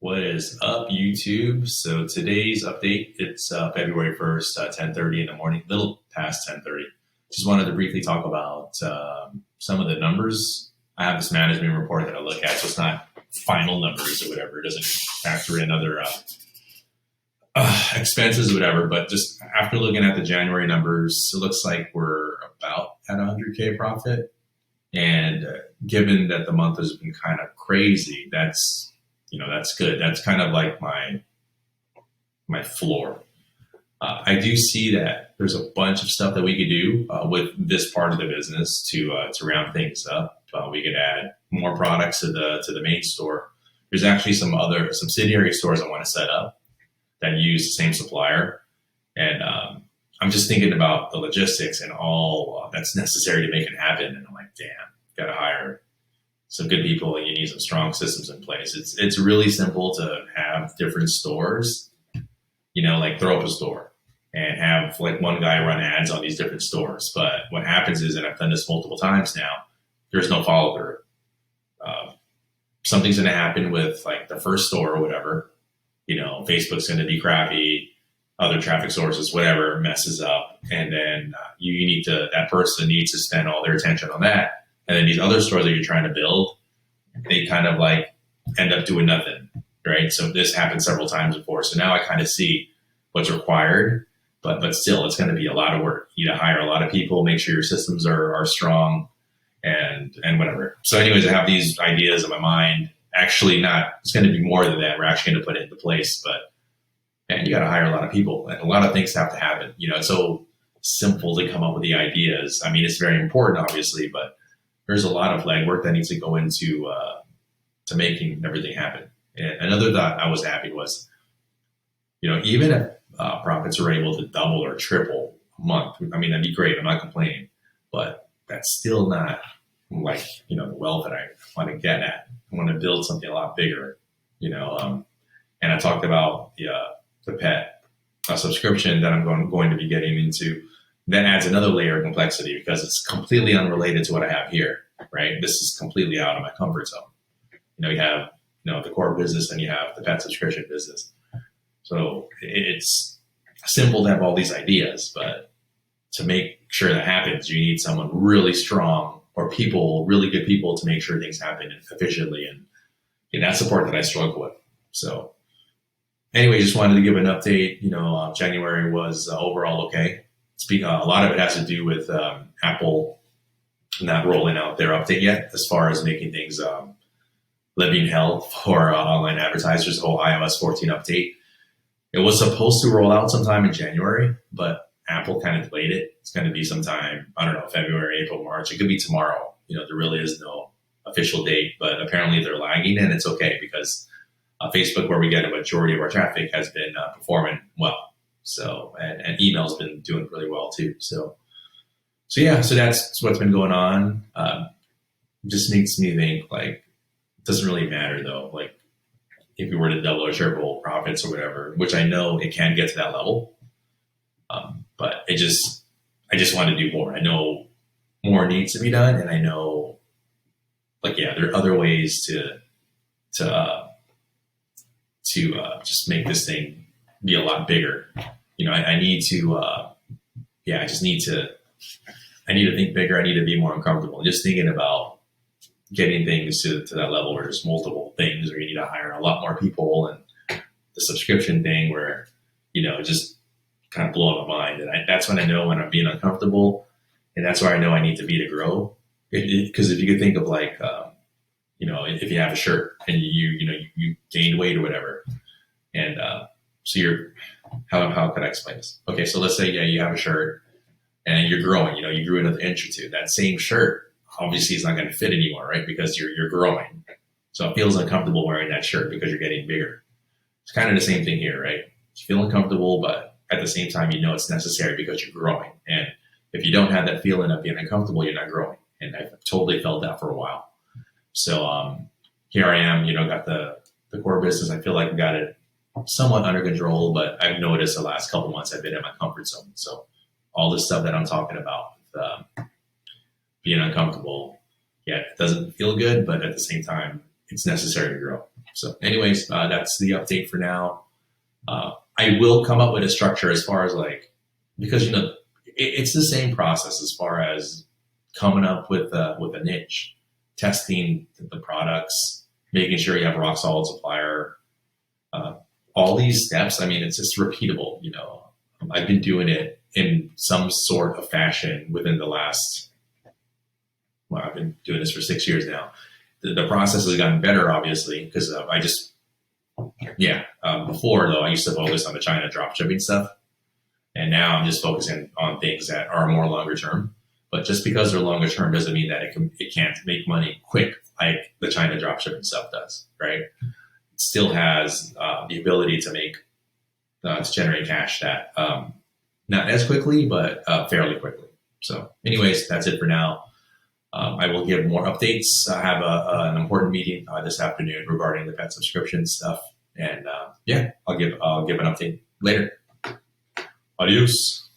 What is up, YouTube? So today's update, it's February 1st, 10:30 in the morning, a little past 10:30. Just wanted to briefly talk about some of the numbers. I have this management report that I look at, so it's not final numbers or whatever. It doesn't factor in other expenses or whatever, but just after looking at the January numbers, it looks like we're about at 100K profit. And given that the month has been kind of crazy, that's good. That's kind of like my floor. I do see that there's a bunch of stuff that we could do with this part of the business to round things up. We could add more products to the main store. There's actually some other subsidiary stores I want to set up that use the same supplier, and I'm just thinking about the logistics and all that's necessary to make it happen. And I'm like, damn, gotta hire some good people, and you need some strong systems in place. It's really simple to have different stores, like throw up a store and have like one guy run ads on these different stores. But what happens is, and I've done this multiple times now, there's no follow through. Something's going to happen with like the first store or whatever. Facebook's going to be crappy, other traffic sources, whatever messes up. And then that person needs to spend all their attention on that. And then these other stores that you're trying to build, they kind of like end up doing nothing, right? So this happened several times before. So now I kind of see what's required, but still it's going to be a lot of work. You need to hire a lot of people, make sure your systems are strong and whatever. So anyways, I have these ideas in my mind. Actually it's going to be more than that. We're actually going to put it into place, and you got to hire a lot of people, and a lot of things have to happen. It's so simple to come up with the ideas. I mean, it's very important, obviously, but there's a lot of legwork that needs to go into to making everything happen. And another thought I was having was, even if profits are able to double or triple a month, I mean, that'd be great. I'm not complaining, but that's still not like, the wealth that I want to get at. I want to build something a lot bigger, and I talked about the pet subscription that I'm going to be getting into. That adds another layer of complexity because it's completely unrelated to what I have here, right? This is completely out of my comfort zone. You have, the core business, and you have the pet subscription business. So it's simple to have all these ideas, but to make sure that happens, you need someone really strong or really good people to make sure things happen efficiently. And that's the part that I struggle with. So anyway, just wanted to give an update. January was overall okay. A lot of it has to do with Apple not rolling out their update yet as far as making things living hell for online advertisers, the whole iOS 14 update. It was supposed to roll out sometime in January, but Apple kind of delayed it. It's going to be sometime, I don't know, February, April, March. It could be tomorrow. There really is no official date, but apparently they're lagging, and it's okay because Facebook, where we get a majority of our traffic, has been performing well. So, and email's been doing really well too. So that's what's been going on. Just makes me think like, it doesn't really matter though. Like if we were to double or triple profits or whatever, which I know it can get to that level. But I just want to do more. I know more needs to be done. And I know there are other ways to just make this thing be a lot bigger. I need to, I need to think bigger. I need to be more uncomfortable. Just thinking about getting things to that level where there's multiple things, where you need to hire a lot more people, and the subscription thing where, just kind of blowing my mind. And that's when I know when I'm being uncomfortable. And that's where I know I need to be to grow. Because if you could think of like, if you have a shirt and you gained weight or whatever, and so how could I explain this? Okay, so let's say you have a shirt and you're growing. You grew another inch or two. That same shirt obviously is not going to fit anymore, right? Because you're growing, so it feels uncomfortable wearing that shirt because you're getting bigger. It's kind of the same thing here, right? You feel uncomfortable, but at the same time, it's necessary because you're growing. And if you don't have that feeling of being uncomfortable, you're not growing. And I've totally felt that for a while. So here I am, got the core business. I feel like I got it somewhat under control, but I've noticed the last couple months I've been in my comfort zone. So all this stuff that I'm talking about, being uncomfortable, it doesn't feel good, but at the same time, it's necessary to grow. So anyways, that's the update for now. I will come up with a structure as far as like, because, it's the same process as far as coming up with a niche, testing the products, making sure you have a rock solid supplier, all these steps. I mean, it's just repeatable. I've been doing it in some sort of fashion within the last. Well, I've been doing this for 6 years now. The process has gotten better, obviously, because before though, I used to focus on the China drop shipping stuff. And now I'm just focusing on things that are more longer term. But just because they're longer term doesn't mean that it can't make money quick like the China drop shipping stuff does, right? It still has the ability to generate cash that not as quickly, but fairly quickly. So anyways, that's it for now. I will give more updates. I have an important meeting this afternoon regarding the pet subscription stuff. And I'll give an update later. Adios.